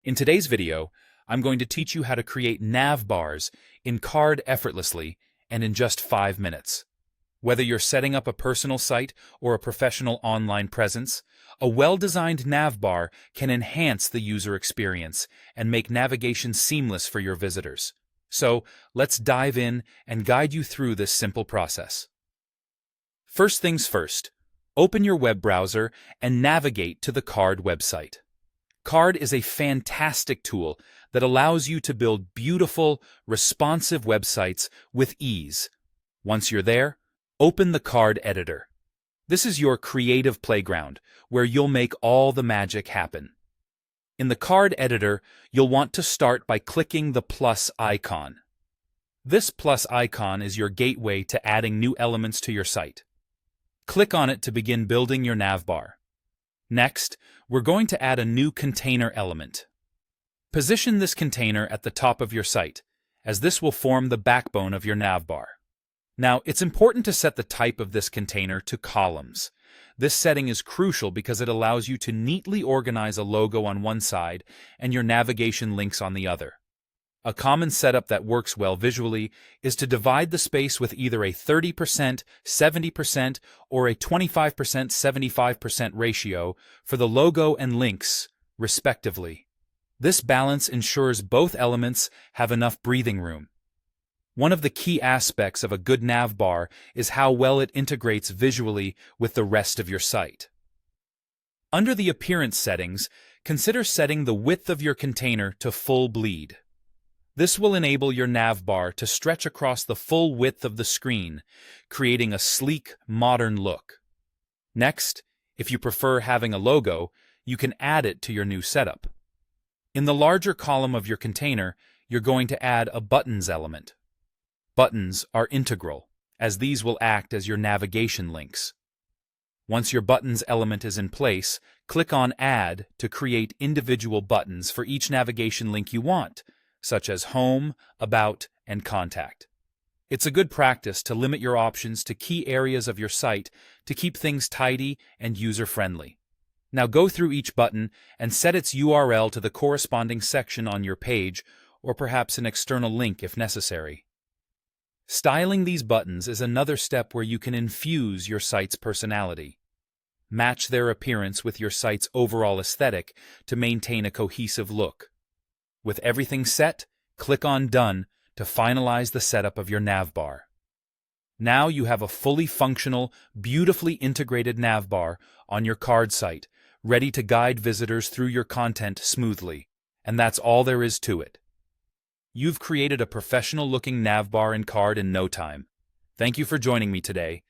In today's video, I'm going to teach you how to create Navbars in Card effortlessly and in just 5 minutes. Whether you're setting up a personal site or a professional online presence, a well-designed navbar can enhance the user experience and make navigation seamless for your visitors. So, let's dive in and guide you through this simple process. First things first, open your web browser and navigate to the Card website. Card is a fantastic tool that allows you to build beautiful, responsive websites with ease. Once you're there, open the Card editor. This is your creative playground, where you'll make all the magic happen. In the Card editor, you'll want to start by clicking the plus icon. This plus icon is your gateway to adding new elements to your site. Click on it to begin building your navbar. Next, we're going to add a new container element. Position this container at the top of your site, as this will form the backbone of your navbar. Now, it's important to set the type of this container to columns. This setting is crucial because it allows you to neatly organize a logo on one side and your navigation links on the other. A common setup that works well visually is to divide the space with either a 30%, 70%, or a 25%, 75% ratio for the logo and links, respectively. This balance ensures both elements have enough breathing room. One of the key aspects of a good navbar is how well it integrates visually with the rest of your site. Under the appearance settings, consider setting the width of your container to full bleed. This will enable your navbar to stretch across the full width of the screen, creating a sleek, modern look. Next, if you prefer having a logo, you can add it to your new setup. In the larger column of your container, you're going to add a buttons element. Buttons are integral, as these will act as your navigation links. Once your buttons element is in place, click on Add to create individual buttons for each navigation link you want, such as Home, About, and Contact. It's a good practice to limit your options to key areas of your site to keep things tidy and user-friendly. Now go through each button and set its URL to the corresponding section on your page, or perhaps an external link if necessary. Styling these buttons is another step where you can infuse your site's personality. Match their appearance with your site's overall aesthetic to maintain a cohesive look. With everything set, click on Done to finalize the setup of your navbar. Now you have a fully functional, beautifully integrated navbar on your Card site, ready to guide visitors through your content smoothly. And that's all there is to it. You've created a professional-looking navbar in Card in no time. Thank you for joining me today,